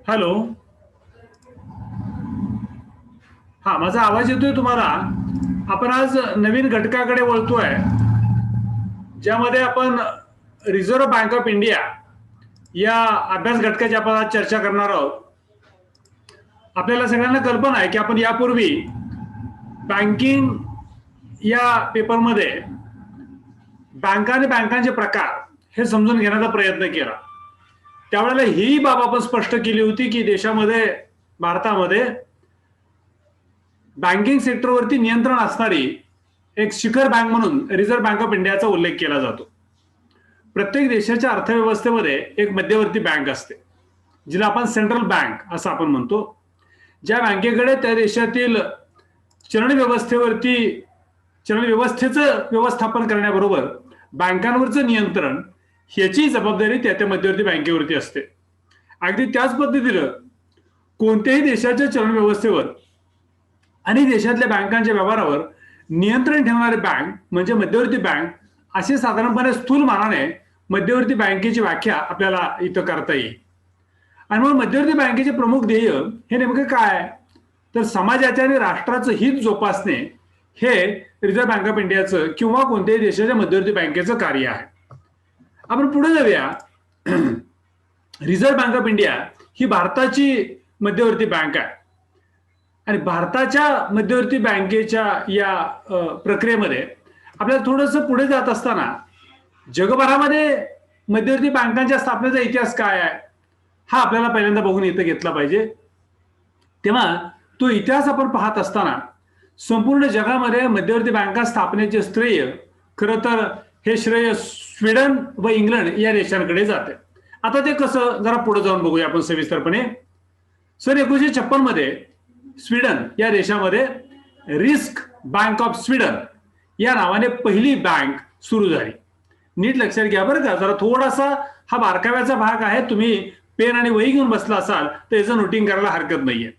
Hello. हा, माझा आवाज येतोय तुम्हाला? आपण आज नवीन घटकाकडे वळतोय, ज्यामध्ये आपण रिझर्व्ह बँक ऑफ इंडिया या अभ्यास घटकाची आपण आज चर्चा करणार आहोत. आपल्याला सगळ्यांना कल्पना आहे की आपण यापूर्वी बँकिंग या पेपरमध्ये बँका आणि बँकांचे प्रकार हे समजून घेण्याचा प्रयत्न केला. त्यावेळेला ही बाब आपण स्पष्ट केली होती की देशामध्ये, भारतामध्ये बँकिंग सेक्टरवरती नियंत्रण असणारी एक शिखर बँक म्हणून रिझर्व्ह बँक ऑफ इंडियाचा उल्लेख केला जातो. प्रत्येक देशाच्या अर्थव्यवस्थेमध्ये एक मध्यवर्ती बँक असते, जिला आपण सेंट्रल बँक असं आपण म्हणतो. ज्या बँकेकडे त्या देशातील चलन व्यवस्थेचं व्यवस्थापन करण्याबरोबर बँकांवरचं नियंत्रण ह्याची जबाबदारी त्या मध्यवर्ती बँकेवरती असते. अगदी त्याच पद्धतीनं कोणत्याही देशाच्या चलन व्यवस्थेवर आणि देशातल्या बँकांच्या व्यवहारावर नियंत्रण ठेवणारी बँक म्हणजे मध्यवर्ती बँक, असे साधारणपणे स्थूल मानाने मध्यवर्ती बँकेची व्याख्या आपल्याला इथं करता येईल. आणि मग मध्यवर्ती बँकेचे प्रमुख ध्येय हे नेमकं काय? तर समाजाचे आणि राष्ट्राचं हित जोपासणे हे रिझर्व्ह बँक ऑफ इंडियाचं किंवा कोणत्याही देशाच्या मध्यवर्ती बँकेचं कार्य आहे. आपण पुढे जाऊया. रिझर्व्ह बँक ऑफ इंडिया ही भारताची मध्यवर्ती बँक आहे आणि भारताच्या मध्यवर्ती बँकेच्या या प्रक्रियेमध्ये आपल्याला थोडंसं पुढे जात असताना जगभरामध्ये मध्यवर्ती बँकांच्या स्थापनेचा इतिहास काय आहे हा आपल्याला पहिल्यांदा बघून इथं घेतला पाहिजे. तेव्हा तो इतिहास आपण पाहत असताना संपूर्ण जगामध्ये मध्यवर्ती बँका स्थापनेचे श्रेय खरं तर हे श्रेय स्वीडन व इंग्लंड या देशांकडे जाते. आता ते कसं जरा पुढे जाऊन बघूया आपण सविस्तरपणे. सन 1956 मध्ये स्वीडन या देशामध्ये रिस्क बँक ऑफ स्वीडन या नावाने पहिली बँक सुरू झाली. नीट लक्षात घ्या बरं का, जरा थोडासा हा बारकाव्याचा भाग आहे. तुम्ही पेन आणि वही घेऊन बसला असाल तर याचं नोटिंग करायला हरकत नाहीये.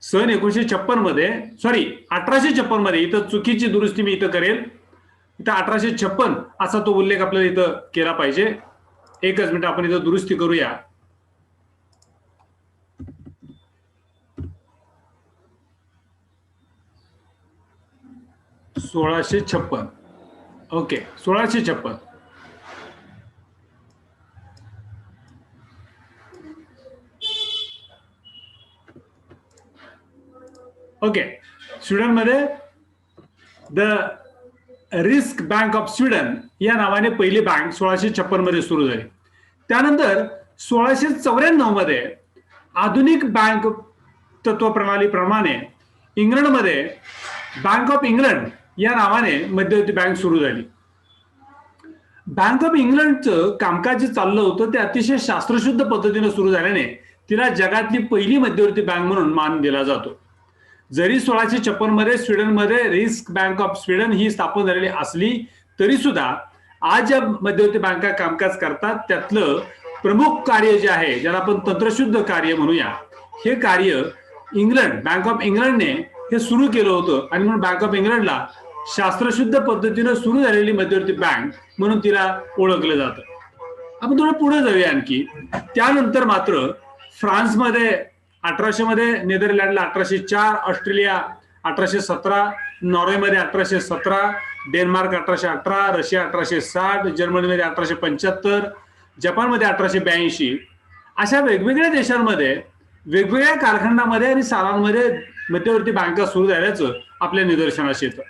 सन 1956 मध्ये, सॉरी 1856 मध्ये, इथं चुकीची दुरुस्ती मी इथं करेल. इथं 1856 असा तो उल्लेख आपल्याला इथं केला पाहिजे. एकच मिनिट आपण इथं दुरुस्ती करूया. $1656. ओके, 1656. ओके, स्वीडनमध्ये the Riksbank of Sweden या नावाने पहिली बँक 1656 मध्ये सुरू झाली. त्यानंतर 1694 मध्ये आधुनिक बँक तत्वप्रणालीप्रमाणे इंग्लंडमध्ये बँक ऑफ इंग्लंड या नावाने मध्यवर्ती बँक सुरू झाली. बँक ऑफ इंग्लंडचं कामकाज जे चाललं होतं ते अतिशय शास्त्रशुद्ध पद्धतीने सुरू झाल्याने तिला जगातली पहिली मध्यवर्ती बँक म्हणून मान दिला जातो. जरी 1656 मध्ये स्वीडनमध्ये रिस्क बँक ऑफ स्वीडन ही स्थापन झालेली असली तरी सुद्धा आज ज्या मध्यवर्ती बँका कामकाज करतात त्यातलं प्रमुख कार्य जे आहे, ज्याला आपण तंत्रशुद्ध कार्य म्हणूया, हे कार्य इंग्लंड, बँक ऑफ इंग्लंडने हे सुरू केलं होतं. आणि म्हणून बँक ऑफ इंग्लंडला शास्त्रशुद्ध पद्धतीने सुरू झालेली मध्यवर्ती बँक म्हणून तिला ओळखलं जातं. आपण थोडं पुढे जाऊया आणखी. त्यानंतर मात्र फ्रान्समध्ये 1800 मध्ये, नेदरलँडला 1804, ऑस्ट्रेलिया 1817, नॉर्वेमध्ये 1817, डेन्मार्क 1818, रशिया 1860, जर्मनीमध्ये 1875, जपानमध्ये 1882, अशा वेगवेगळ्या देशांमध्ये वेगवेगळ्या कालखंडामध्ये आणि सालांमध्ये मध्यवर्ती बँका सुरू झाल्याचं आपल्या निदर्शनास येतं.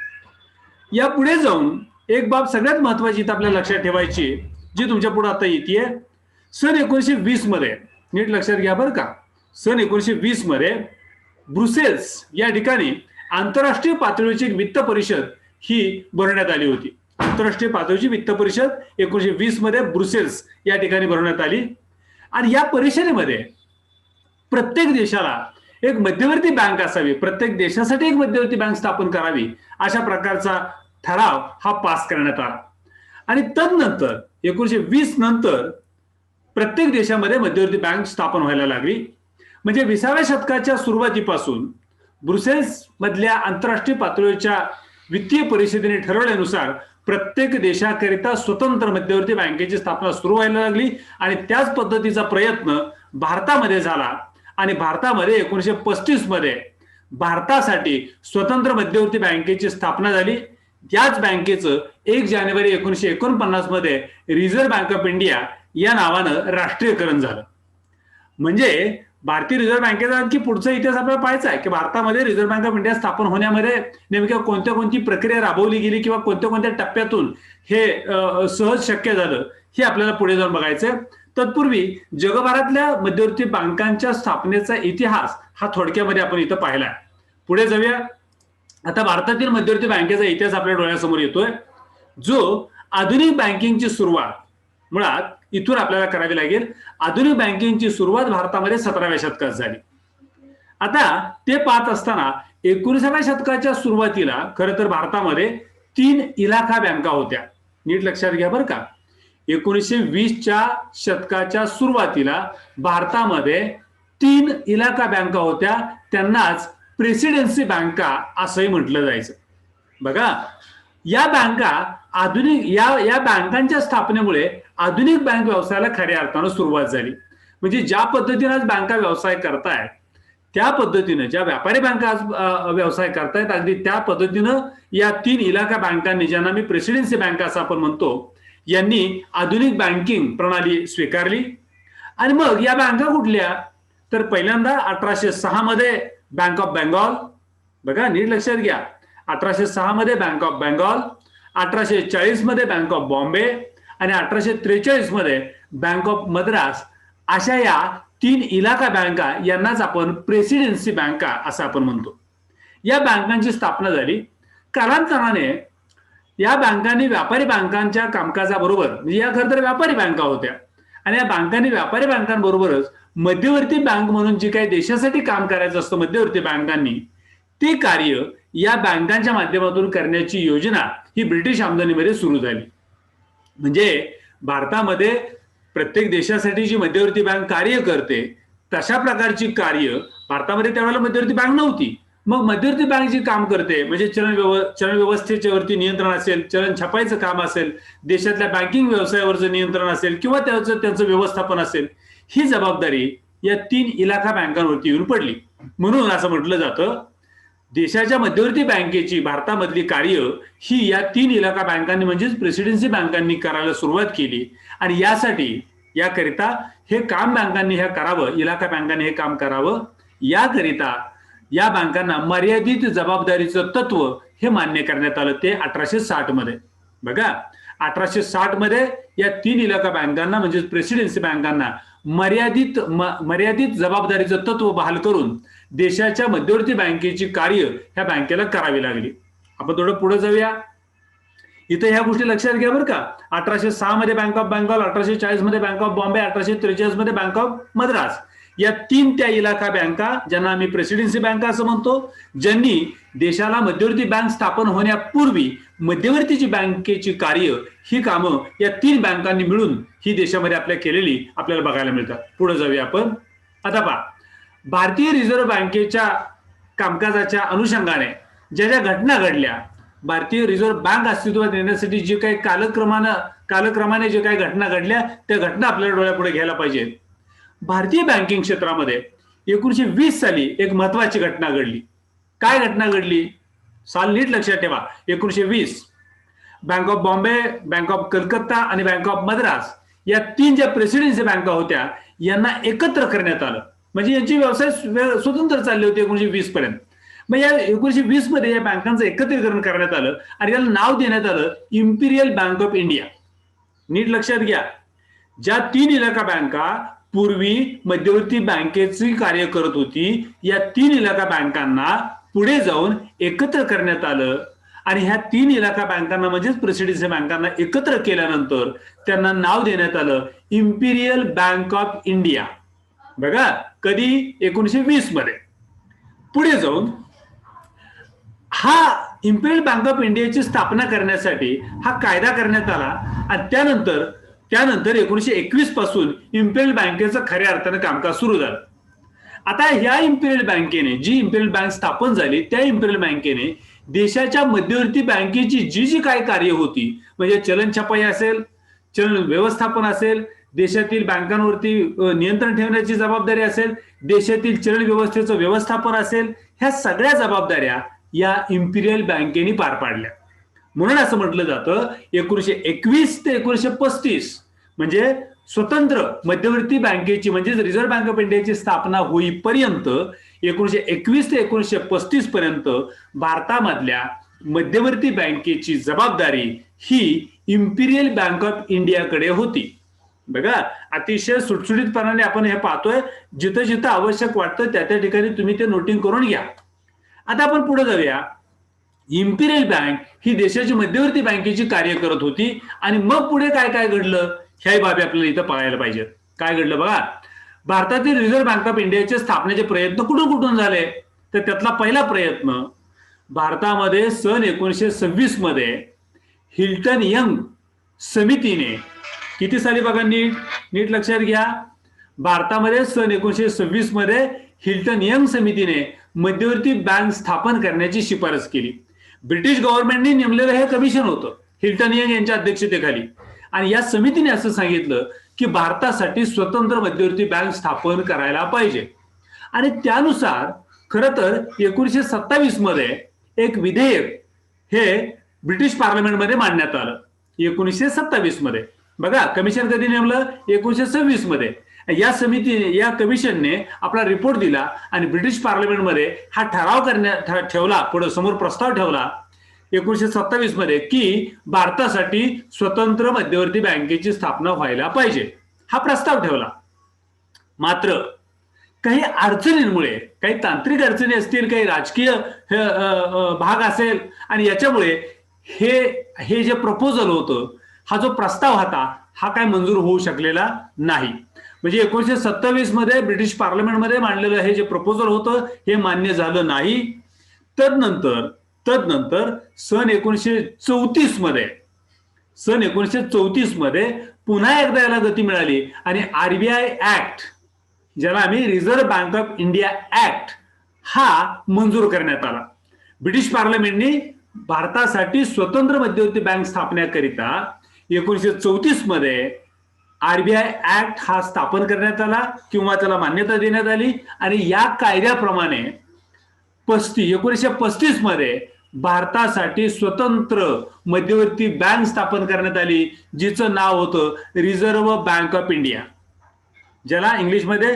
या पुढे जाऊन एक बाब सगळ्यात महत्वाची इथं आपल्या लक्षात ठेवायची, जी तुमच्या पुढे आता येते. सन 1920 मध्ये, नीट लक्षात घ्या बरं का, सन 1920 मध्ये ब्रुसेल्स या ठिकाणी आंतरराष्ट्रीय पातळीची एक वित्त परिषद ही भरवण्यात आली होती. आंतरराष्ट्रीय पातळीची वित्त परिषद 1920 मध्ये ब्रुसेल्स या ठिकाणी भरवण्यात आली. आणि या परिषदेमध्ये प्रत्येक देशाला एक मध्यवर्ती बँक असावी, प्रत्येक देशासाठी एक मध्यवर्ती बँक स्थापन करावी, अशा प्रकारचा ठराव हा पास करण्यात आला. आणि तदनंतर 1920 नंतर प्रत्येक देशामध्ये मध्यवर्ती बँक स्थापन व्हायला लागली. म्हणजे 20व्या शतकाच्या सुरुवातीपासून ब्रुसेल्स मधल्या आंतरराष्ट्रीय पातळीच्या वित्तीय परिषदेने ठरवल्यानुसार प्रत्येक देशाकरिता स्वतंत्र मध्यवर्ती बँकेची स्थापना सुरू व्हायला लागली. आणि त्याच पद्धतीचा प्रयत्न भारतामध्ये झाला. आणि भारतामध्ये 1935 मध्ये भारतासाठी स्वतंत्र मध्यवर्ती बँकेची स्थापना झाली. याच बँकेचं 1 जानेवारी 1949 मध्ये रिझर्व्ह बँक ऑफ इंडिया या नावानं राष्ट्रीयकरण झालं. म्हणजे भारतीय रिझर्व्ह बँकेचा आणखी पुढचा इतिहास आपल्याला पाहायचा आहे की भारतामध्ये रिझर्व्ह बँक ऑफ इंडिया स्थापन होण्यामध्ये नेमक्या कोणती प्रक्रिया राबवली गेली किंवा कोणत्या टप्प्यातून हे सहज शक्य झालं हे आपल्याला पुढे जाऊन बघायचंय. तत्पूर्वी जगभरातल्या मध्यवर्ती बँकांच्या स्थापनेचा इतिहास हा थोडक्यामध्ये आपण इथं पाहिलाय. पुढे जाऊया. आता भारतातील मध्यवर्ती बँकेचा इतिहास आपल्या डोळ्यासमोर येतोय, जो आधुनिक बँकिंगची सुरुवात मुळात इथून आपल्याला करावी लागेल. आधुनिक बँकिंगची सुरुवात भारतामध्ये 17व्या शतकात झाली. आता ते पाहत असताना 19व्या शतकाच्या सुरुवातीला खरं तर भारतामध्ये 3 इलाका बँका होत्या. नीट लक्षात घ्या बरं का. 1920च्या शतकाच्या सुरुवातीला भारतामध्ये 3 इलाका बँका होत्या. त्यांनाच प्रेसिडेन्सी बँका असंही म्हटलं जायचं. बघा, या बँका आधुनिक या बँकांच्या स्थापनेमुळे आधुनिक बँक व्यवसायाला खऱ्या अर्थानं सुरुवात झाली. म्हणजे ज्या पद्धतीने आज बँका व्यवसाय करतायत त्या पद्धतीनं ज्या व्यापारी बँका आज व्यवसाय करतायत अगदी त्या पद्धतीनं या 3 इलाका बँकांनी, ज्यांना मी प्रेसिडेन्सी बँका असं आपण म्हणतो, यांनी आधुनिक बँकिंग प्रणाली स्वीकारली. आणि मग या बँका कुठल्या, तर पहिल्यांदा 1806 मध्ये बँक ऑफ बेंगॉल. बघा, नीट लक्षात घ्या. 1806 मध्ये बँक ऑफ बेंगॉल, 1840 मध्ये बँक ऑफ बॉम्बे आणि 1843 मध्ये बँक ऑफ मद्रास. अशा या 3 इलाका बँका यांनाच आपण प्रेसिडेन्सी बँका असं आपण म्हणतो. या बँकांची स्थापना झाली. कालांतराने या बँकांनी व्यापारी बँकांच्या कामकाजाबरोबर, म्हणजे या खरं तर व्यापारी बँका होत्या, आणि या बँकांनी व्यापारी बँकांबरोबरच मध्यवर्ती बँक म्हणून जे काही देशासाठी काम करायचं असतं मध्यवर्ती बँकांनी, ते कार्य या बँकांच्या माध्यमातून करण्याची योजना ही ब्रिटिश आमदानीमध्ये सुरू झाली. म्हणजे भारतामध्ये प्रत्येक देशासाठी जी मध्यवर्ती बँक कार्य करते तशा प्रकारची कार्य भारतामध्ये त्यावेळेला मध्यवर्ती बँक नव्हती. मग मध्यवर्ती बँक जी काम करते, म्हणजे चलन व्यवस्थेच्या वरती नियंत्रण असेल, चलन छापायचं काम असेल, देशातल्या बँकिंग व्यवसायावरचं नियंत्रण असेल किंवा त्यांचं व्यवस्थापन असेल, ही जबाबदारी या 3 इलाका बँकांवरती येऊन पडली. म्हणून असं म्हटलं जातं, देशाच्या मध्यवर्ती बँकेची भारतामधली कार्य ही या 3 इलाका बँकांनी म्हणजेच प्रेसिडेन्सी बँकांनी करायला सुरुवात केली. आणि याकरिता हे काम बँकांनी हे करावं, इलाका बँकांनी हे काम करावं, याकरिता या बँकांना मर्यादित जबाबदारीचं तत्व हे मान्य करण्यात आलं. ते 1860 मध्ये. बघा, 1860 मध्ये या 3 इलाका बँकांना म्हणजेच प्रेसिडेन्सी बँकांना मर्यादित जबाबदारीचं तत्व बहाल करून देशाच्या मध्यवर्ती बँकेची कार्य ह्या बँकेला करावी लागली. आपण थोडं पुढे जाऊया. इथे ह्या गोष्टी लक्षात घ्या बरं का. 1806 मध्ये बँक ऑफ बेंगॉल, 1840 मध्ये बँक ऑफ बॉम्बे, 1843 मध्ये बँक ऑफ मद्रास, या 3 त्या इलाका बँका, ज्यांना आम्ही प्रेसिडेन्सी बँका असं म्हणतो, ज्यांनी देशाला मध्यवर्ती बँक स्थापन होण्यापूर्वी मध्यवर्तीची बँकेची कार्य ही कामं या 3 बँकांनी मिळून ही देशामध्ये आपल्या केलेली आपल्याला बघायला मिळतात. पुढे जाऊया आपण. आता पहा, भारतीय रिझर्व्ह बँकेच्या कामकाजाच्या अनुषंगाने ज्या ज्या घटना घडल्या, भारतीय रिझर्व्ह बँक अस्तित्वात येण्यासाठी जे काही कालक्रमाने जे काही घटना घडल्या त्या घटना आपल्याला डोळ्यापुढे घ्यायला पाहिजेत. भारतीय बँकिंग क्षेत्रामध्ये 1920 साली एक महत्वाची घटना घडली. काय घटना घडली? साल नीट लक्षात ठेवा. 1920 bank of Bombay, bank of Calcutta आणि बँक ऑफ मद्रास या 3 ज्या प्रेसिडेन्सी बँका होत्या यांना एकत्र करण्यात आलं. म्हणजे यांची व्यवसाय स्वतंत्र चालले होते 1920 पर्यंत. मग या 1920 मध्ये या बँकांचं एकत्रीकरण करण्यात आलं आणि याला नाव देण्यात आलं इम्पिरियल बँक ऑफ इंडिया. नीट लक्षात घ्या, ज्या 3 इलाका बँका पूर्वी मध्यवर्ती बँकेची कार्य करत होती, या 3 इलाका बँकांना पुढे जाऊन एकत्र करण्यात आलं आणि ह्या 3 इलाका बँकांना म्हणजेच प्रेसिडेन्सी बँकांना एकत्र केल्यानंतर त्यांना नाव देण्यात आलं इम्पिरियल बँक ऑफ इंडिया. बघा, कधी? 1920 मध्ये. पुढे जाऊन हा इम्पिरियल बँक ऑफ इंडियाची स्थापना करण्यासाठी हा कायदा करण्यात आला आणि त्यानंतर 1921 पासून इम्पिरियल बँकेचं खऱ्या अर्थानं कामकाज सुरू झालं. आता ह्या इम्पिरियल बँकेने, जी इम्पिरियल बँक स्थापन झाली त्या इम्पिरियल बँकेने देशाच्या मध्यवर्ती बँकेची जी जी काय कार्य होती, म्हणजे चलन छपाई असेल, चलन व्यवस्थापन असेल, देशातील बँकांवरती नियंत्रण ठेवण्याची जबाबदारी असेल, देशातील चलन व्यवस्थेचं व्यवस्थापन असेल, ह्या सगळ्या जबाबदाऱ्या या इम्पिरियल बँकेने पार पाडल्या. म्हणून असं म्हटलं जातं 1921 ते 1935 म्हणजे स्वतंत्र मध्यवर्ती बँकेची म्हणजे रिझर्व्ह बँक ऑफ इंडियाची स्थापना होईपर्यंत 1921 ते 1935 पर्यंत भारतामधल्या मध्यवर्ती बँकेची जबाबदारी ही इम्पिरियल बँक ऑफ इंडियाकडे होती. बघा, अतिशय सुटसुटीतपणाने आपण हे पाहतोय. जिथं जिथं आवश्यक वाटतं त्या ठिकाणी तुम्ही ते नोटिंग करून घ्या. आता आपण पुढे जाऊया. इम्पिरियल बँक ही देशाची मध्यवर्ती बँकेची कार्य करत होती आणि मग पुढे काय काय घडलं ह्याही बाबी आपल्याला इथं पाहायला पाहिजेत. काय घडलं बघा. भारतातील रिझर्व्ह बँक ऑफ इंडियाचे स्थापनेचे प्रयत्न कुठून कुठून झाले, तर त्यातला पहिला प्रयत्न भारतामध्ये सन 1926 मध्ये हिल्टन यंग समितीने, किती साली बघा, नीट लक्षात घ्या, भारतामध्ये सन 1926 मध्ये हिल्टन यंग समितीने मध्यवर्ती बँक स्थापन करण्याची शिफारस केली. ब्रिटिश गव्हर्नमेंटने नेमलेलं हे कमिशन होतं हिल्टन यंग यांच्या अध्यक्षतेखाली, आणि या समितीने असं सांगितलं की भारतासाठी स्वतंत्र मध्यवर्ती बँक स्थापन करायला पाहिजे. आणि त्यानुसार खरं तर 1927 मध्ये एक विधेयक हे ब्रिटिश पार्लमेंटमध्ये मांडण्यात आलं. 1927 मध्ये बघा, कमिशन कधी नेमलं, 1926 मध्ये. या कमिशनने आपला रिपोर्ट दिला आणि ब्रिटिश पार्लमेंटमध्ये हा ठराव ठेवला, पुढे समोर प्रस्ताव ठेवला 1927 मध्ये की भारतासाठी स्वतंत्र मध्यवर्ती बँकेची स्थापना व्हायला पाहिजे. हा प्रस्ताव ठेवला. मात्र काही अडचणींमुळे, काही तांत्रिक अडचणी असतील, काही राजकीय भाग असेल, आणि याच्यामुळे हे जे प्रपोजल होतं, हा जो प्रस्ताव होता, हा काय मंजूर होऊ शकलेला नाही. म्हणजे 1927 मध्ये ब्रिटिश पार्लमेंटमध्ये मांडलेलं हे जे प्रपोजल होतं हे मान्य झालं नाही. तदनंतर सन 1934 मध्ये पुन्हा एकदा याला गती मिळाली आणि आरबीआय ऍक्ट, ज्याला आम्ही reserve bank of India act, हा मंजूर करण्यात आला. ब्रिटिश पार्लमेंटने भारतासाठी स्वतंत्र मध्यवर्ती बँक स्थापण्याकरिता 1934 मध्ये आरबीआय ऍक्ट हा स्थापन करण्यात आला किंवा त्याला मान्यता देण्यात आली. आणि या कायद्याप्रमाणे 1935 मध्ये भारतासाठी स्वतंत्र मध्यवर्ती बँक स्थापन करण्यात आली, जिचं नाव होतं रिझर्व्ह बँक ऑफ इंडिया, ज्याला इंग्लिशमध्ये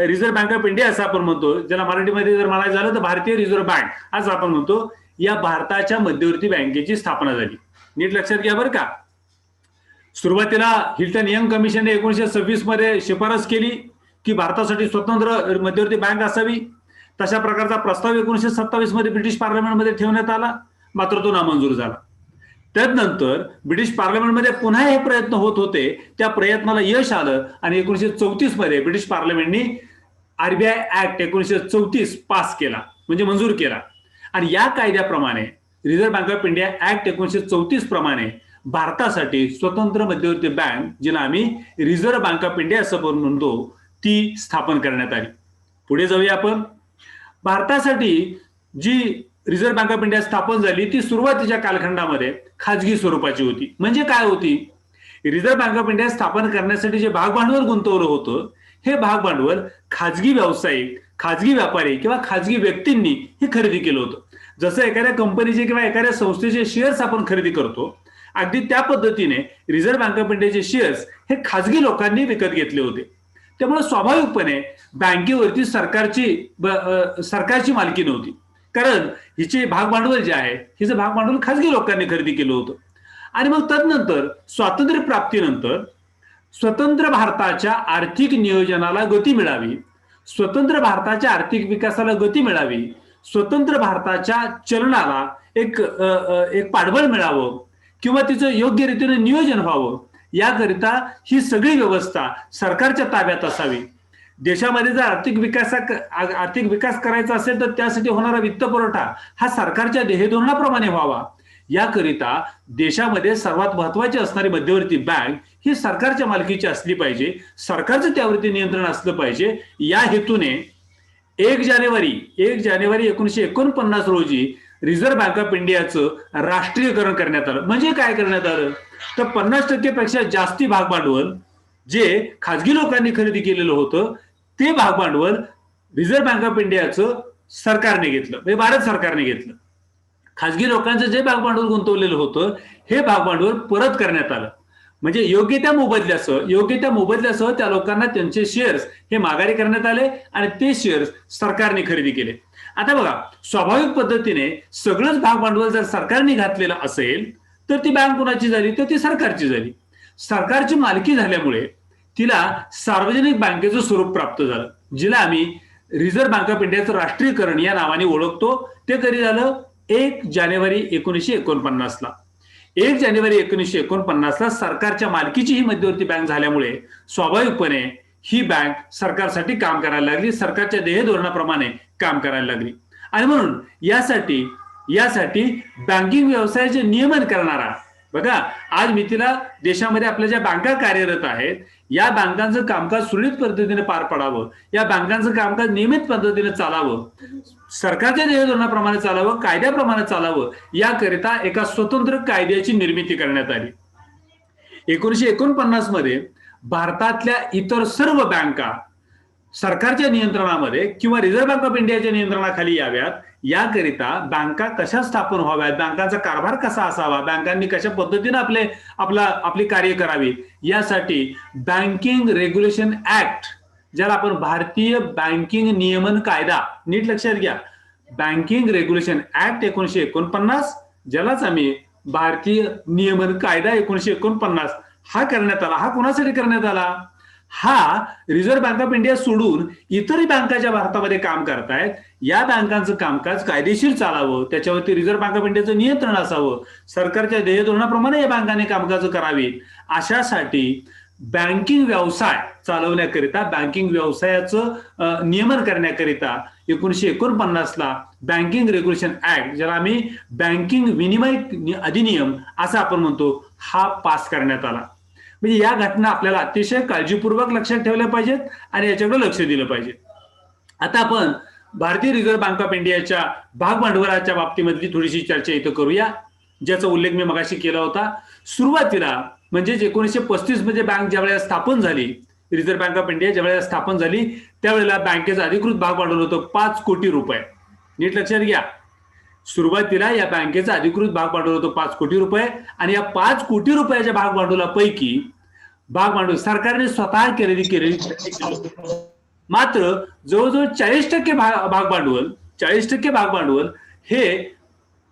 रिझर्व्ह बँक ऑफ इंडिया असं आपण म्हणतो, ज्याला मराठीमध्ये जर म्हणायचं झालं तर भारतीय रिझर्व्ह बँक असं आपण म्हणतो. या भारताच्या मध्यवर्ती बँकेची स्थापना झाली. नीट लक्षात घ्या बरं का. सुरुवातीला हिल्टन यंग कमिशनने 1926 मध्ये शिफारस केली की भारतासाठी स्वतंत्र मध्यवर्ती बँक असावी. तशा प्रकारचा प्रस्ताव 1927 मध्ये ब्रिटिश पार्लमेंटमध्ये ठेवण्यात आला, मात्र तो नामंजूर झाला. त्यानंतर ब्रिटिश पार्लमेंटमध्ये पुन्हा हे प्रयत्न होत होते. त्या प्रयत्नाला यश आलं आणि 1934 मध्ये ब्रिटिश पार्लमेंटने आरबीआय ऍक्ट 1934 पास केला, म्हणजे मंजूर केला. आणि या कायद्याप्रमाणे reserve bank of India act 1934 प्रमाणे भारतासाठी स्वतंत्र मध्यवर्ती बँक, जिला आम्ही रिझर्व्ह बँक ऑफ इंडिया असं म्हणतो, ती स्थापन करण्यात आली. पुढे जाऊया आपण. भारतासाठी जी रिझर्व्ह बँक ऑफ इंडिया स्थापन झाली ती सुरुवातीच्या कालखंडामध्ये खाजगी स्वरूपाची होती. म्हणजे काय होती, रिझर्व्ह बँक ऑफ इंडिया स्थापन करण्यासाठी जे भागभांडवल गुंतवलं होतं, हे भागभांडवल खाजगी व्यावसायिक, खाजगी व्यापारी किंवा खाजगी व्यक्तींनी हे खरेदी केलं होतं. जसं एखाद्या कंपनीचे किंवा एखाद्या संस्थेचे शेअर्स आपण खरेदी करतो, अगदी त्या पद्धतीने रिझर्व्ह बँक ऑफ इंडियाचे शेअर्स हे खाजगी लोकांनी विकत घेतले होते. त्यामुळे स्वाभाविकपणे बँकेवरती सरकारची मालकी नव्हती, कारण हिचे भागभांडवल जे आहे, हिचं भागभांडवल खाजगी लोकांनी खरेदी केलं होतं. आणि मग तदनंतर स्वातंत्र्य प्राप्तीनंतर स्वतंत्र भारताच्या आर्थिक नियोजनाला गती मिळावी, स्वतंत्र भारताच्या आर्थिक विकासाला गती मिळावी, स्वतंत्र भारताच्या चलनाला एक पाठबळ मिळावं किंवा तिचं योग्य रीतीने नियोजन व्हावं, याकरिता ही सगळी व्यवस्था सरकारच्या ताब्यात असावी. देशामध्ये जर आर्थिक विकास करायचा असेल तर त्यासाठी होणारा वित्त पुरवठा हा सरकारच्या ध्येयधोरणाप्रमाणे व्हावा. याकरिता देशामध्ये सर्वात महत्वाची असणारी मध्यवर्ती बँक ही सरकारच्या मालकीची असली पाहिजे, सरकारचं त्यावरती नियंत्रण असलं पाहिजे. या हेतूने 1 जानेवारी 1949 रोजी रिझर्व्ह बँक ऑफ इंडियाचं राष्ट्रीयकरण करण्यात आलं. म्हणजे काय करण्यात आलं तर 50% पेक्षा जास्ती भागभांडवल जे खाजगी लोकांनी खरेदी केलेलं होतं ते भाग भांडवल रिझर्व्ह बँक ऑफ इंडियाचं सरकारने घेतलं, म्हणजे भारत सरकारने घेतलं. खाजगी लोकांचं जे भाग भांडवल गुंतवलेलं होतं हे भाग भांडवल परत करण्यात आलं. म्हणजे योग्य त्या मोबदल्यासह त्या लोकांना त्यांचे शेअर्स हे माघारी करण्यात आले आणि ते शेअर्स सरकारने खरेदी केले. आता बघा, स्वाभाविक पद्धतीने सगळंच भाग भांडवल जर सरकारने घातलेलं असेल तर ती बँक कुणाची झाली, तर ती सरकारची झाली. सरकारची मालकी झाल्यामुळे तिला सार्वजनिक बँकेचं स्वरूप प्राप्त झालं, जिला आम्ही रिझर्व्ह बँक ऑफ इंडियाचं राष्ट्रीयकरण या नावाने ओळखतो. ते कधी झालं? 1 जानेवारी 1949 ला. 1 जानेवारी 1949 ला सरकारच्या मालकीची ही मध्यवर्ती बँक झाल्यामुळे स्वाभाविकपणे ही बँक सरकारसाठी काम करायला लागली, सरकारच्या ध्येय धोरणाप्रमाणे काम करायला लागली. आणि म्हणून यासाठी बँकिंग व्यवसायाचे नियमन करणारा, बघा आज मी तिला देशामध्ये आपल्या ज्या बँका कार्यरत आहेत या बँकांचं कामकाज सुरळीत पद्धतीने पार पडावं, या बँकांचं कामकाज नियमित पद्धतीने चालावं, सरकारच्या ध्येय धोरणाप्रमाणे चालावं, कायद्याप्रमाणे चालावं, याकरिता एका स्वतंत्र कायद्याची निर्मिती करण्यात आली. 1949 मध्ये भारतातल्या इतर सर्व बँका सरकारच्या नियंत्रणामध्ये किंवा रिझर्व्ह बँक ऑफ इंडियाच्या नियंत्रणाखाली याव्यात, याकरिता बँका कशा स्थापन व्हाव्यात, बँकांचा कारभार कसा असावा, बँकांनी कशा पद्धतीने आपली कार्य करावी, यासाठी बँकिंग रेग्युलेशन ऍक्ट, ज्याला आपण भारतीय बँकिंग नियमन कायदा, नीट लक्षात घ्या, बँकिंग रेग्युलेशन ऍक्ट 1949, ज्यालाच आम्ही भारतीय नियमन कायदा 1949, हा करण्यात आला. हा कुणासाठी करण्यात आला? हा रिझर्व्ह बँक ऑफ इंडिया सोडून इतरही बँका ज्या भारतामध्ये काम करतायत या बँकांचं कामकाज कायदेशीर चालावं, त्याच्यावरती रिझर्व्ह बँक ऑफ इंडियाचं नियंत्रण असावं, सरकारच्या ध्येय धोरणाप्रमाणे या बँकांनी कामकाज करावी, अशासाठी बँकिंग व्यवसाय चालवण्याकरिता, बँकिंग व्यवसायाचं नियमन करण्याकरिता 1949 ला बँकिंग रेग्युलेशन ऍक्ट, ज्याला आम्ही बँकिंग विनिमय अधिनियम असं आपण म्हणतो, हा पास करण्यात आला. म्हणजे या घटना आपल्याला अतिशय काळजीपूर्वक लक्षात ठेवल्या पाहिजेत आणि याच्याकडे लक्ष दिलं पाहिजे. आता आपण भारतीय रिझर्व्ह बँक ऑफ इंडियाच्या भाग भांडवलाच्या बाबतीमधली थोडीशी चर्चा इथं करूया, ज्याचा उल्लेख मी मगाशी केला होता. सुरुवातीला म्हणजे 1935 मध्ये बँक ज्यावेळेला स्थापन झाली, रिझर्व्ह बँक ऑफ इंडिया ज्यावेळेला स्थापन झाली त्यावेळेला बँकेचं अधिकृत भाग भांडवल होतं 5 कोटी रुपये. नीट लक्षात घ्या, सुरुवातीला या बँकेचा अधिकृत भाग भांडवल होतं 5 कोटी रुपये आणि या 5 कोटी रुपयाच्या भाग भांडवलापैकी भाग भांडवल सरकारने स्वतः खरेदी केलेली, मात्र जवळजवळ 40% भाग भांडवल हे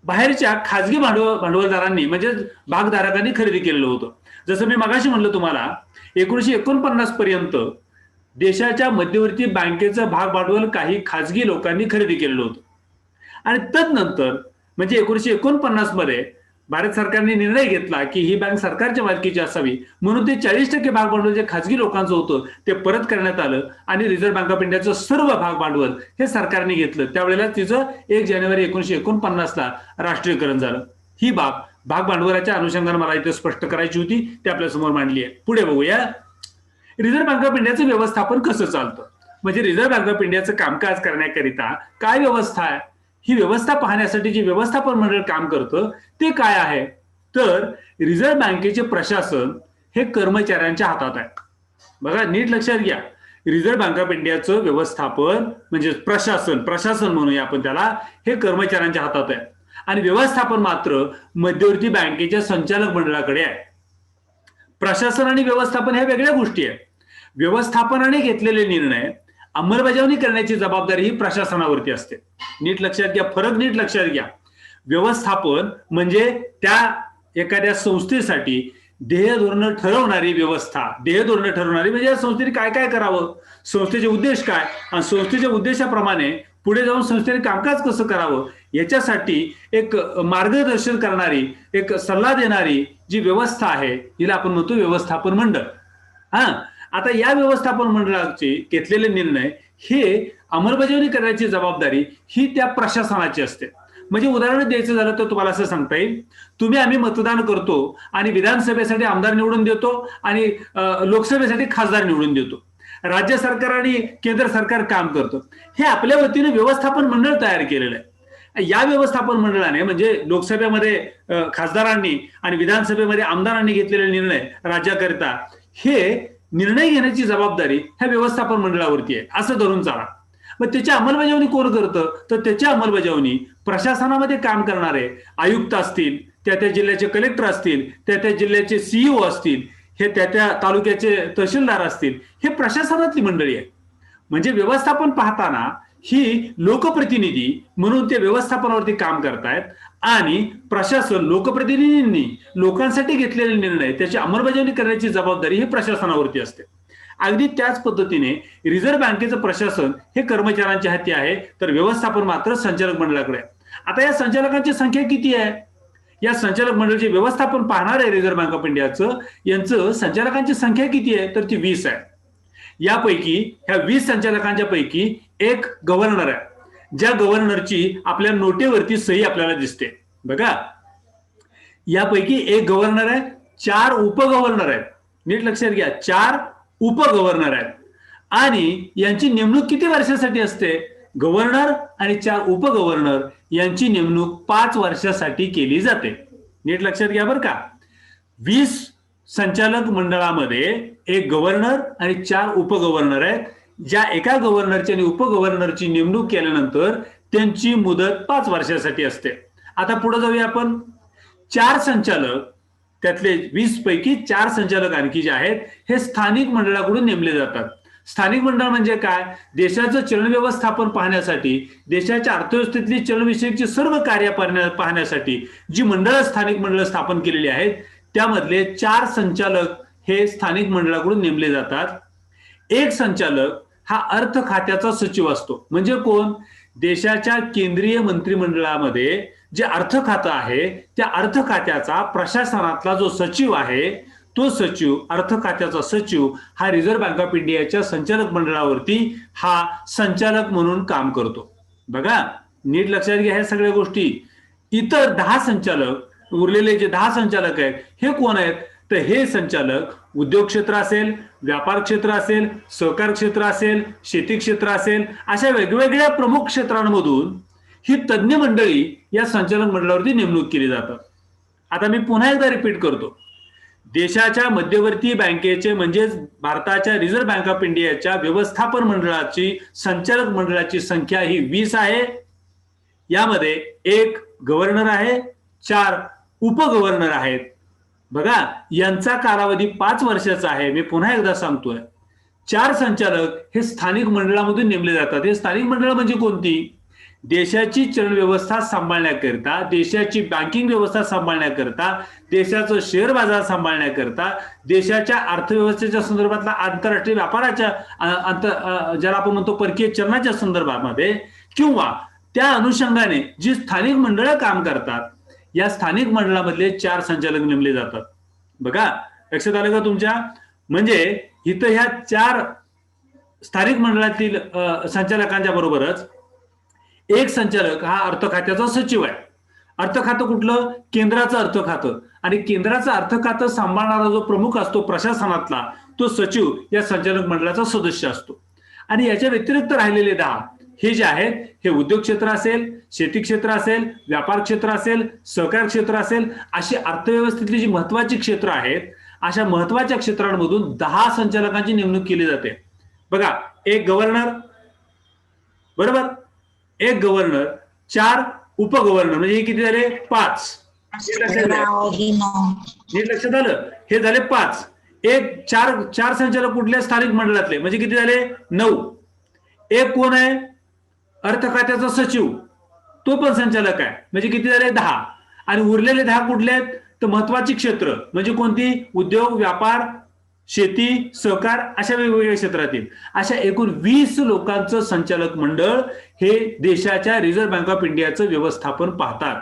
बाहेरच्या खाजगी भांडवलदारांनी म्हणजे भागधारकांनी खरेदी केलेलं होतं. जसं मी मगाशी म्हणलं तुम्हाला, 1949 पर्यंत देशाच्या मध्यवर्ती बँकेचं भाग भांडवल काही खाजगी लोकांनी खरेदी केलेलं होतं आणि तदनंतर म्हणजे 1949 मध्ये भारत सरकारने निर्णय घेतला की ही बँक सरकारच्या मालकीची असावी, म्हणून ते 40% भाग भांडवल जे खाजगी लोकांचं होतं ते परत करण्यात आलं आणि रिझर्व्ह बँक ऑफ इंडियाचं सर्व भाग भांडवल हे सरकारने घेतलं. त्यावेळेला तिचं 1 जानेवारी 1949 ला राष्ट्रीयकरण झालं. ही बाब भाग भांडवलाच्या अनुषंगाने मला इथे स्पष्ट करायची होती, ते आपल्या समोर मांडली आहे. पुढे बघूया, रिझर्व्ह बँक ऑफ इंडियाचं व्यवस्थापन कसं चालतं, म्हणजे रिझर्व्ह बँक ऑफ इंडियाचं कामकाज करण्याकरिता काय व्यवस्था आहे, ही व्यवस्था पाहण्यासाठी जे व्यवस्थापन मंडळ काम करतं ते काय आहे, तर रिझर्व्ह बँकेचे प्रशासन हे कर्मचाऱ्यांच्या हातात आहे. बघा नीट लक्षात घ्या, रिझर्व्ह बँक ऑफ इंडियाचं व्यवस्थापन म्हणजे प्रशासन म्हणूया आपण त्याला, हे कर्मचाऱ्यांच्या हातात आहे आणि व्यवस्थापन मात्र मध्यवर्ती बँकेच्या संचालक मंडळाकडे आहे. प्रशासन आणि व्यवस्थापन ह्या वेगळ्या गोष्टी आहेत. व्यवस्थापनाने घेतलेले निर्णय अंमलबजावणी करण्याची जबाबदारी ही प्रशासनावरती असते. नीट लक्षात घ्या, फरक नीट लक्षात घ्या. व्यवस्थापन म्हणजे त्या एखाद्या संस्थेसाठी ध्येय धोरण ठरवणारी व्यवस्था, ध्येय धोरण ठरवणारी म्हणजे या संस्थेने काय काय करावं, संस्थेचे उद्देश काय आणि संस्थेच्या उद्देशाप्रमाणे पुढे जाऊन संस्थेने कामकाज कसं करावं याच्यासाठी एक मार्गदर्शन करणारी, एक सल्ला देणारी जी व्यवस्था आहे हिला आपण म्हणतो व्यवस्थापन मंडळ. आता या व्यवस्थापन मंडळाचे घेतलेले निर्णय हे अंमलबजावणी करण्याची जबाबदारी ही त्या प्रशासनाची असते. म्हणजे उदाहरण द्यायचं झालं तर तुम्हाला असं सांगता येईल, आम्ही मतदान करतो आणि विधानसभेसाठी आमदार निवडून देतो आणि लोकसभेसाठी खासदार निवडून देतो. राज्य सरकार आणि केंद्र सरकार काम करतं. हे आपल्या वतीने व्यवस्थापन मंडळ तयार केलेलं आहे. या व्यवस्थापन मंडळाने म्हणजे लोकसभेमध्ये खासदारांनी आणि विधानसभेमध्ये आमदारांनी घेतलेले निर्णय राज्याकरिता हे निर्णय घेण्याची जबाबदारी ह्या व्यवस्थापन मंडळावरती आहे असं धरून चाला. मग त्याची अंमलबजावणी कोण करतं, तर त्याची अंमलबजावणी प्रशासनामध्ये काम करणारे आयुक्त असतील, त्या जिल्ह्याचे कलेक्टर असतील, त्या जिल्ह्याचे सीईओ असतील, हे त्या तालुक्याचे तहसीलदार असतील, हे प्रशासनातली मंडळी आहे. म्हणजे व्यवस्थापन पाहताना ही लोकप्रतिनिधी म्हणून ते व्यवस्थापनावरती काम करतायत आणि प्रशासन लोकप्रतिनिधींनी लोकांसाठी घेतलेले निर्णय त्याची अंमलबजावणी करण्याची जबाबदारी ही प्रशासनावरती असते. अगदी त्याच पद्धतीने रिझर्व्ह बँकेचं प्रशासन हे कर्मचाऱ्यांच्या हाती आहे, तर व्यवस्थापन मात्र संचालक मंडळाकडे. आता या संचालकांची संख्या किती आहे? या संचालक मंडळाचे व्यवस्थापन पाहणार आहे रिझर्व्ह बँक ऑफ इंडियाचं, यांचं संचालकांची संख्या किती आहे, तर ती 20 आहे. यापैकी ह्या 20 संचालकांच्या पैकी एक गव्हर्नर आहे, ज्या गव्हर्नरची आपल्या नोटेवरती सही आपल्याला दिसते. बघा, यापैकी एक गव्हर्नर आहे, 4 उपगव्हर्नर आहेत. नीट लक्षात घ्या, 4 उपगव्हर्नर आहेत आणि यांची नेमणूक किती वर्षासाठी असते? गव्हर्नर आणि 4 उपगव्हर्नर यांची नेमणूक 5 वर्षासाठी केली जाते. नीट लक्षात घ्या बरं का. 20 संचालक मंडळामध्ये एक गव्हर्नर आणि 4 उपगव्हर्नर आहेत, ज्या एका गव्हर्नरची आणि उपगव्हर्नरची नेमणूक केल्यानंतर त्यांची मुदत 5 वर्षासाठी असते. आता पुढे जाऊया आपण. 4 संचालक, त्यातले 20 पैकी 4 संचालक आणखी जे आहेत हे स्थानिक मंडळाकडून नेमले जातात. स्थानिक मंडळ म्हणजे काय? देशाचं चलन व्यवस्थापन पाहण्यासाठी, देशाच्या अर्थव्यवस्थेतली चलनविषयकची सर्व कार्य पाहण्यासाठी जी मंडळं स्थानिक मंडळं स्थापन केलेली आहेत, त्यामधले 4 संचालक हे स्थानिक मंडळाकडून नेमले जातात. एक संचालक हा अर्थ खात्याचा सचिव असतो. म्हणजे कोण? देशाच्या केंद्रीय मंत्रिमंडळामध्ये जे अर्थ खातं आहे त्या अर्थ खात्याचा प्रशासनातला जो सचिव आहे, तो सचिव, अर्थ खात्याचा सचिव हा रिझर्व्ह बँक ऑफ इंडियाच्या संचालक मंडळावरती हा संचालक म्हणून काम करतो. बघा, नीट लक्षात घ्या ह्या सगळ्या गोष्टी. इतर 10 संचालक, उरलेले जे 10 संचालक आहेत हे कोण आहेत? तर हे संचालक उद्योग क्षेत्र असेल, व्यापार क्षेत्र असेल, सहकार क्षेत्र असेल, शेती क्षेत्र असेल, अशा वेगवेगळ्या प्रमुख क्षेत्रांमधून ही तज्ज्ञ मंडळी या संचालक मंडळावरती नेमणूक केली जातात. आता मी पुन्हा एकदा रिपीट करतो. देशाच्या मध्यवर्ती बँकेचे म्हणजेच भारताच्या रिझर्व्ह बँक ऑफ इंडियाच्या व्यवस्थापन मंडळाची, संचालक मंडळाची संख्या ही 20 आहे. यामध्ये एक गव्हर्नर आहे, 4 उपगव्हर्नर आहेत. बघा, यांचा कालावधी 5 वर्षाचा आहे. मी पुन्हा एकदा सांगतोय, 4 संचालक हे स्थानिक मंडळामधून नेमले जातात. हे स्थानिक मंडळ म्हणजे कोणती? देशाची चलन व्यवस्था सांभाळण्याकरिता, देशाची बँकिंग व्यवस्था सांभाळण्याकरिता, देशाचं शेअर बाजार सांभाळण्याकरिता, देशाच्या अर्थव्यवस्थेच्या संदर्भातला आंतरराष्ट्रीय व्यापाराच्या ज्याला आपण म्हणतो परकीय चलनाच्या संदर्भामध्ये, किंवा त्या अनुषंगाने जी स्थानिक मंडळं काम करतात, या स्थानिक मंडळामधले 4 संचालक नेमले जातात. बघा, लक्षात आलं का तुमच्या? म्हणजे इथं ह्या 4 स्थानिक मंडळातील संचालकांच्या बरोबरच एक संचालक हा अर्थ खात्याचा सचिव आहे. अर्थ खातं कुठलं? केंद्राचं अर्थ खातं. आणि केंद्राचं अर्थ खातं सांभाळणारा जो प्रमुख असतो प्रशासनातला, तो सचिव या संचालक मंडळाचा सदस्य असतो. आणि याच्या व्यतिरिक्त राहिलेले 10 हे जे आहेत, हे उद्योग क्षेत्र असेल, शेती क्षेत्र असेल, व्यापार क्षेत्र असेल, सहकार क्षेत्र असेल, अशी अर्थव्यवस्थेतली जी महत्वाची क्षेत्र आहेत, अशा महत्वाच्या क्षेत्रांमधून 10 संचालकांची नेमणूक केली जाते. बघा, एक गव्हर्नर, बरोबर, एक गव्हर्नर, 4 उपगव्हर्नर, म्हणजे हे किती झाले? 5. नीट लक्षात आलं? हे झाले 5. एक 4 संचालक कुठल्या? स्थानिक मंडळातले, म्हणजे किती झाले? 9. एक कोण आहे? अर्थ खात्याचा सचिव, तो पण संचालक आहे, म्हणजे किती झाले? 10. आणि उरलेले 10 कुठले आहेत? तर महत्वाची क्षेत्र म्हणजे कोणती? उद्योग, व्यापार, शेती, सहकार, अशा वेगवेगळ्या क्षेत्रातील अशा एकूण 20 लोकांचं संचालक मंडळ हे देशाच्या रिझर्व्ह बँक ऑफ इंडियाचं व्यवस्थापन पाहतात.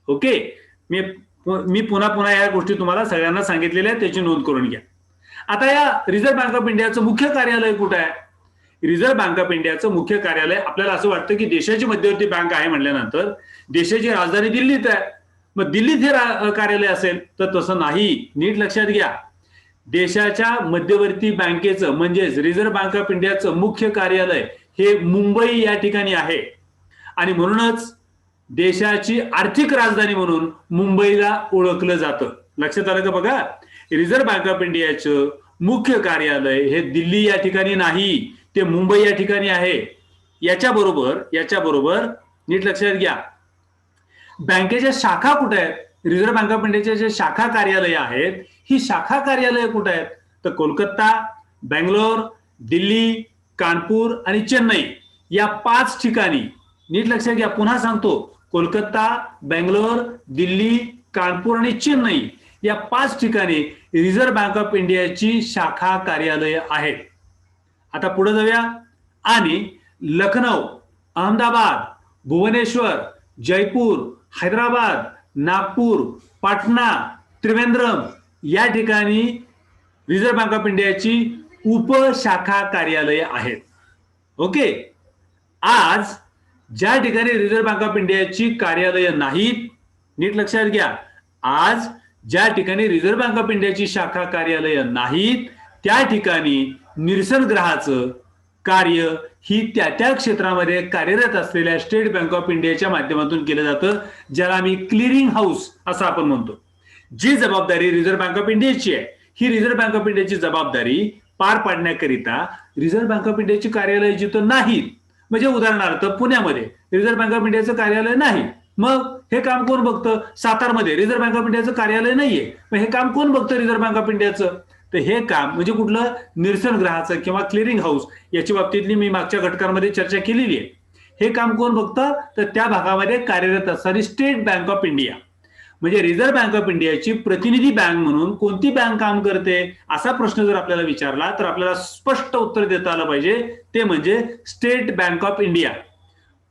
ओके, मी पुन्हा या गोष्टी तुम्हाला सगळ्यांना सांगितलेल्या आहेत, त्याची नोंद करून घ्या. आता या रिझर्व्ह बँक ऑफ इंडियाचं मुख्य कार्यालय कुठे आहे? रिझर्व्ह बँक ऑफ इंडियाचं मुख्य कार्यालय, आपल्याला असं वाटतं की देशाची मध्यवर्ती बँक आहे म्हणल्यानंतर देशाची राजधानी दिल्लीत आहे, मग दिल्लीत हे कार्यालय असेल, तर तसं नाही. नीट लक्षात घ्या, देशाच्या मध्यवर्ती बँकेचं म्हणजेच रिझर्व्ह बँक ऑफ इंडियाचं मुख्य कार्यालय हे मुंबई या ठिकाणी आहे. आणि म्हणूनच देशाची आर्थिक राजधानी म्हणून मुंबईला ओळखलं जातं. लक्षात आलं का? बघा, रिझर्व्ह बँक ऑफ इंडियाचं मुख्य कार्यालय हे दिल्ली या ठिकाणी नाही, ते मुंबई या ठिकाणी आहे. याच्याबरोबर नीट लक्षात घ्या, बँकेच्या शाखा कुठे आहेत? रिझर्व्ह बँक ऑफ इंडियाच्या जे शाखा कार्यालय आहेत, ही शाखा कार्यालय कुठे आहेत? तर कोलकाता, बेंगलोर, दिल्ली, कानपूर आणि चेन्नई या 5 ठिकाणी. नीट लक्षात घ्या, पुन्हा सांगतो, कोलकाता, बेंगलोर, दिल्ली, कानपूर आणि चेन्नई या 5 ठिकाणी रिझर्व्ह बँक ऑफ इंडियाची शाखा कार्यालय आहेत. आता पुढे जाऊया. आणि लखनौ, अहमदाबाद, भुवनेश्वर, जयपूर, हैदराबाद, नागपूर, पाटणा, त्रिवेंद्रम या ठिकाणी रिझर्व्ह बँक ऑफ इंडियाची उपशाखा कार्यालय आहेत. ओके. आज ज्या ठिकाणी रिझर्व्ह बँक ऑफ इंडियाची कार्यालय नाहीत, नीट लक्षात घ्या, आज ज्या ठिकाणी रिझर्व्ह बँक ऑफ इंडियाची शाखा कार्यालय नाहीत, त्या ठिकाणी निरसनग्रहाचं कार्य ही त्या क्षेत्रामध्ये कार्यरत असलेल्या स्टेट बँक ऑफ इंडियाच्या माध्यमातून केलं जातं, ज्याला आम्ही क्लिअरिंग हाऊस असं आपण म्हणतो. जी जबाबदारी रिझर्व्ह बँक ऑफ इंडियाची आहे, ही रिझर्व्ह बँक ऑफ इंडियाची जबाबदारी पार पाडण्याकरिता रिझर्व्ह बँक ऑफ इंडियाची कार्यालय जिथं नाहीत, म्हणजे उदाहरणार्थ पुण्यामध्ये रिझर्व्ह बँक ऑफ इंडियाचं कार्यालय नाही, मग हे काम कोण बघतं? सातारमध्ये रिझर्व्ह बँक ऑफ इंडियाचं कार्यालय नाहीये, मग हे काम कोण बघतं रिझर्व्ह बँक ऑफ इंडियाचं? तर हे काम म्हणजे कुठलं? निरसनग्रहाचं किंवा क्लिअरिंग हाऊस. याची बाबतीतली मी मागच्या घटकांमध्ये चर्चा केलेली आहे. हे काम कोण बघतं? तर त्या भागामध्ये कार्यरत असणारी स्टेट बँक ऑफ इंडिया, म्हणजे रिझर्व्ह बँक ऑफ इंडियाची प्रतिनिधी बँक म्हणून कोणती बँक काम करते, असा प्रश्न जर आपल्याला विचारला तर आपल्याला स्पष्ट उत्तर देता आलं पाहिजे, ते म्हणजे स्टेट बँक ऑफ इंडिया.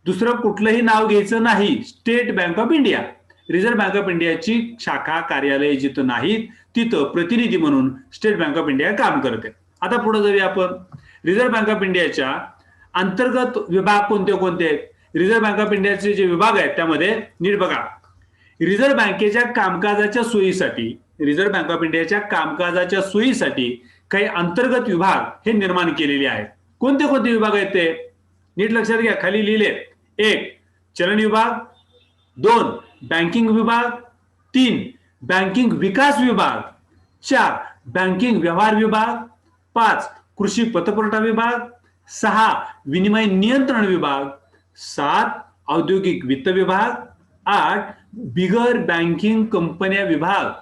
दुसरं कुठलंही नाव घ्यायचं नाही, state bank of India. Reserve bank of इंडियाची शाखा कार्यालय जिथं नाहीत, तिथं प्रतिनिधी म्हणून स्टेट बँक ऑफ इंडिया काम करते. आता पुढे जाऊया आपण. रिझर्व्ह बँक ऑफ इंडियाच्या अंतर्गत विभाग कोणते कोणते आहेत? रिझर्व्ह बँक ऑफ इंडियाचे जे विभाग आहेत त्यामध्ये नीट बघा, रिझर्व्ह बँकेच्या कामकाजाच्या सोयीसाठी, रिझर्व्ह बँक ऑफ इंडियाच्या कामकाजाच्या सोयीसाठी काही अंतर्गत विभाग हे निर्माण केलेले आहेत. कोणते कोणते विभाग आहेत ते नीट लक्षात घ्या, खाली लिहिले. 1. चलन विभाग, 2. बँकिंग विभाग, 3. बँकिंग विकास विभाग, 4. बँकिंग व्यवहार विभाग, 5. कृषी पतपुरवठा विभाग, 6. विनिमय नियंत्रण विभाग, 7. औद्योगिक वित्त विभाग, 8. बिगर बँकिंग कंपन्या विभाग,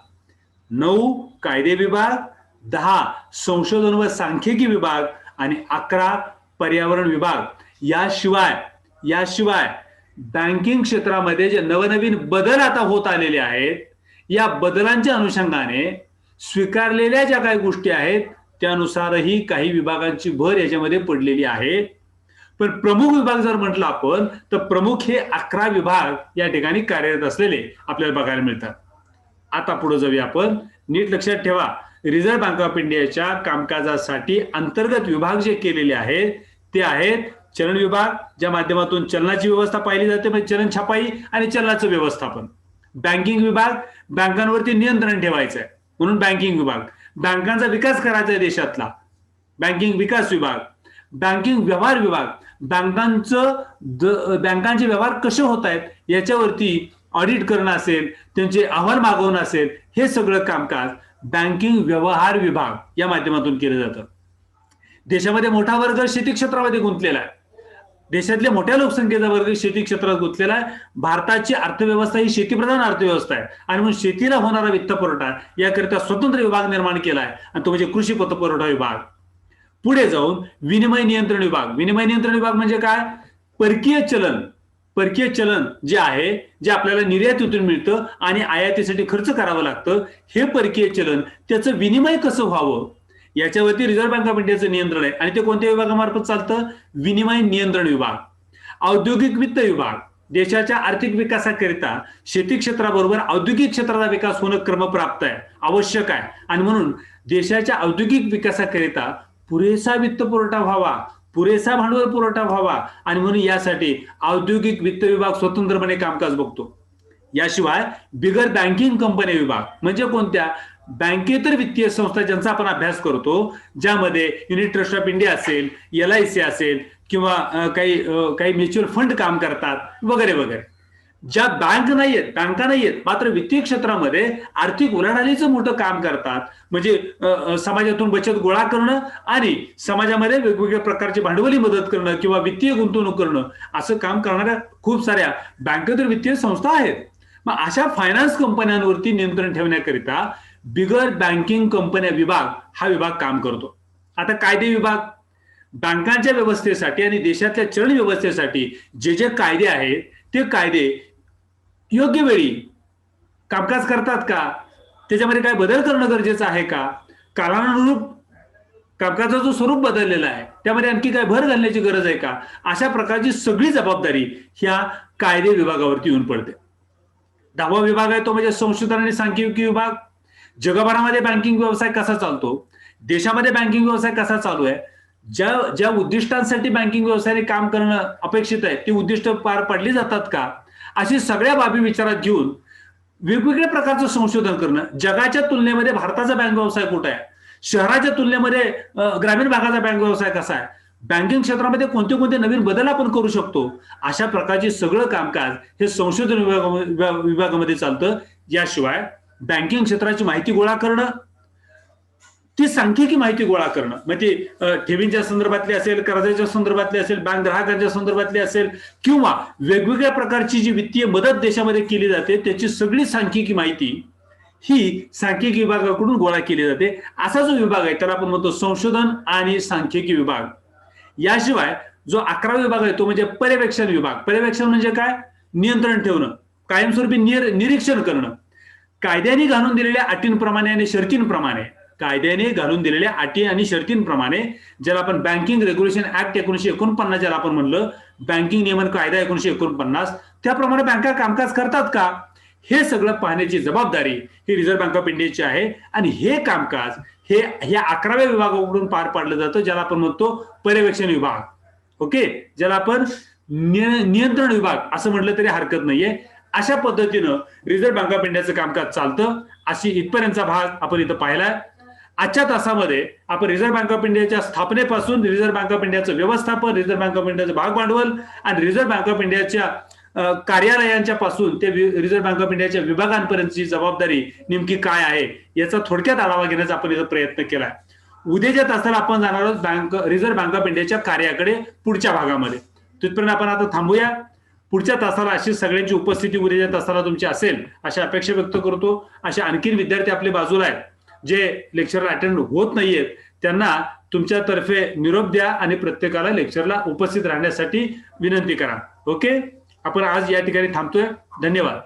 9. कायदे विभाग, 10. संशोधन व सांख्यिकी विभाग आणि 11. पर्यावरण विभाग. याशिवाय बँकिंग क्षेत्रामध्ये जे नवनवीन बदल आता होत आलेले आहेत, या बदलांच्या अनुषंगाने स्वीकारलेल्या ज्या काही गोष्टी आहेत त्यानुसारही काही विभागांची भर याच्यामध्ये पडलेली आहे. पण प्रमुख विभाग जर म्हटलं आपण तर प्रमुख हे 11 विभाग या ठिकाणी कार्यरत असलेले आपल्याला बघायला मिळतात. आता पुढे जाऊया आपण. नीट लक्षात ठेवा, रिझर्व्ह बँक ऑफ इंडियाच्या कामकाजासाठी अंतर्गत विभाग जे केलेले आहेत ते आहेत चलन विभाग, ज्या माध्यमातून चलनाची व्यवस्था पाहिली जाते, म्हणजे चलन छपाई आणि चलनाचं व्यवस्थापन. बँकिंग विभाग, बँकांवरती नियंत्रण ठेवायचं आहे म्हणून बँकिंग विभाग. बँकांचा विकास करायचा आहे देशातला, बँकिंग विकास विभाग. बँकिंग व्यवहार विभाग, बँकांचे व्यवहार कसे होत आहेत याच्यावरती ऑडिट करणं असेल, त्यांचे अहवाल मागवणं असेल, हे सगळं कामकाज बँकिंग व्यवहार विभाग या माध्यमातून केलं जातं. देशामध्ये मोठा वर्ग शेती क्षेत्रामध्ये गुंतलेला आहे. देशातल्या मोठ्या लोकसंख्येचा वर्ग शेती क्षेत्रात गुंतलेला आहे. भारताची अर्थव्यवस्था ही शेतीप्रधान अर्थव्यवस्था आहे आणि म्हणून शेतीला होणारा वित्त पुरवठा याकरिता स्वतंत्र विभाग निर्माण केला आहे आणि तो म्हणजे कृषी पतपुरवठा विभाग. पुढे जाऊन विनिमय नियंत्रण विभाग. विनिमय नियंत्रण विभाग म्हणजे काय? परकीय चलन जे आहे, जे आपल्याला निर्यातीतून मिळतं आणि आयातीसाठी खर्च करावं लागतं, हे परकीय चलन त्याचं विनिमय कसं व्हावं याच्यावरती रिझर्व्ह बँक ऑफ इंडियाचं नियंत्रण आहे आणि ते कोणत्या विभागामार्फत चालतं? विनिमय नियंत्रण विभाग. औद्योगिक वित्त विभाग, देशाच्या आर्थिक विकासाकरिता शेती क्षेत्राबरोबर औद्योगिक क्षेत्राचा विकास होणं क्रमप्राप्त आहे, आवश्यक आहे आणि म्हणून देशाच्या औद्योगिक विकासाकरिता पुरेसा वित्त पुरवठा व्हावा, पुरेसा भांडवल पुरवठा व्हावा आणि म्हणून यासाठी औद्योगिक वित्त विभाग स्वतंत्रपणे कामकाज बघतो. याशिवाय बिगर बँकिंग कंपन्या विभाग म्हणजे कोणत्या? बँकेतर वित्तीय संस्था ज्यांचा आपण अभ्यास करतो, ज्यामध्ये युनिट ट्रस्ट ऑफ इंडिया असेल, LIC असेल किंवा काही म्युच्युअल फंड काम करतात वगैरे वगैरे. ज्या बँका नाहीयेत मात्र वित्तीय क्षेत्रामध्ये आर्थिक उलाढालीचं मोठं काम करतात, म्हणजे समाजातून बचत गोळा करणं आणि समाजामध्ये वेगवेगळ्या प्रकारची भांडवली मदत करणं किंवा वित्तीय गुंतवणूक करणं, असं काम करणाऱ्या खूप साऱ्या बँकेतर वित्तीय संस्था आहेत. मग अशा फायनान्स कंपन्यांवरती नियंत्रण ठेवण्याकरिता बिगर बँकिंग कंपन्या विभाग हा विभाग काम करतो. आता कायदे विभाग बँकांच्या व्यवस्थेसाठी आणि देशातल्या चलन व्यवस्थेसाठी जे जे कायदे आहेत ते कायदे योग्य वेळी कामकाज करतात का, त्याच्यामध्ये काय बदल करणं गरजेचं आहे का, कालानुरूप कामकाजाचं स्वरूप बदललेलं आहे त्यामध्ये आणखी काय भर घालण्याची गरज आहे का, अशा प्रकारची सगळी जबाबदारी ह्या कायदे विभागावरती येऊन पडते. 10वा विभाग आहे तो म्हणजे संशोधन आणि सांख्यिकी विभाग. जगभरामध्ये बँकिंग व्यवसाय कसा चालतो, देशामध्ये बँकिंग व्यवसाय कसा चालू आहे, ज्या ज्या उद्दिष्टांसाठी बँकिंग व्यवसायाने काम करणं अपेक्षित आहे ती उद्दिष्ट पार पडली जातात का, अशी सगळ्या बाबी विचारात घेऊन वेगवेगळ्या प्रकारचं संशोधन करणं. जगाच्या तुलनेमध्ये भारताचा बँक व्यवसाय कुठे आहे, शहराच्या तुलनेमध्ये ग्रामीण भागाचा बँक व्यवसाय कसा आहे, बँकिंग क्षेत्रामध्ये कोणते कोणते नवीन बदल आपण करू शकतो, अशा प्रकारचे सगळं कामकाज हे संशोधन विभागामध्ये चालतं. याशिवाय बँकिंग क्षेत्राची माहिती गोळा करणं, ती सांख्यिकी माहिती गोळा करणं, म्हणजे ठेवींच्या संदर्भातली असेल, कर्जाच्या संदर्भातली असेल, बँक ग्राहकांच्या संदर्भातली असेल किंवा वेगवेगळ्या प्रकारची जी वित्तीय मदत देशामध्ये केली जाते त्याची सगळी सांख्यिकी माहिती ही सांख्यिकी विभागाकडून गोळा केली जाते. असा जो विभाग आहे त्याला आपण म्हणतो संशोधन आणि सांख्यिकी विभाग. याशिवाय जो 11वा विभाग आहे तो म्हणजे पर्यवेक्षण विभाग. पर्यवेक्षण म्हणजे काय, नियंत्रण ठेवणं, कायमस्वरूपी निरीक्षण करणं. कायद्याने घालून दिलेल्या अटींप्रमाणे आणि शर्तींप्रमाणे, कायद्याने घालून दिलेल्या अटी आणि शर्तींप्रमाणे, ज्याला आपण बँकिंग रेग्युलेशन ऍक्ट 1949 ज्याला आपण म्हणलं, बँकिंग नियमन कायदा 1949, त्याप्रमाणे बँका कामकाज करतात का, हे सगळं पाहण्याची जबाबदारी ही रिझर्व्ह बँक ऑफ इंडियाची आहे. आणि हे कामकाज हे ह्या 11व्या विभागाकडून पार पाडलं जातं, ज्याला आपण म्हणतो पर्यवेक्षण विभाग. ओके, ज्याला आपण नियंत्रण विभाग असं म्हटलं तरी हरकत नाहीये. अशा पद्धतीनं रिझर्व्ह बँक ऑफ इंडियाचं कामकाज चालतं. अशी इथपर्यंतचा भाग आपण इथं पाहिलाय. आजच्या तासामध्ये आपण रिझर्व्ह बँक ऑफ इंडियाच्या स्थापनेपासून रिझर्व्ह बँक ऑफ इंडियाचं व्यवस्थापन, रिझर्व्ह बँक ऑफ इंडियाचं भाग भांडवल आणि रिझर्व्ह बँक ऑफ इंडियाच्या कार्यालयांच्या पासून ते रिझर्व्ह बँक ऑफ इंडियाच्या विभागांपर्यंतची जबाबदारी नेमकी काय आहे याचा थोडक्यात आढावा घेण्याचा आपण इथं प्रयत्न केलाय. उद्याच्या तासाला आपण जाणार आहोत रिझर्व्ह बँक ऑफ इंडियाच्या कार्याकडे पुढच्या भागामध्ये. तिथपर्यंत आपण आता थांबूया. पुढच्या तासाला अशी सगळ्यांची उपस्थिती उद्याच्या तासाला तुमची असेल अशा अपेक्षा व्यक्त करतो. अशा आणखीन विद्यार्थी आपले बाजूला आहेत जे लेक्चरला अटेंड होत नाहीयेत, त्यांना तुमच्यातर्फे निरोप द्या आणि प्रत्येकाला लेक्चरला उपस्थित राहण्यासाठी विनंती करा. ओके, आपण आज या ठिकाणी थांबतोय. धन्यवाद.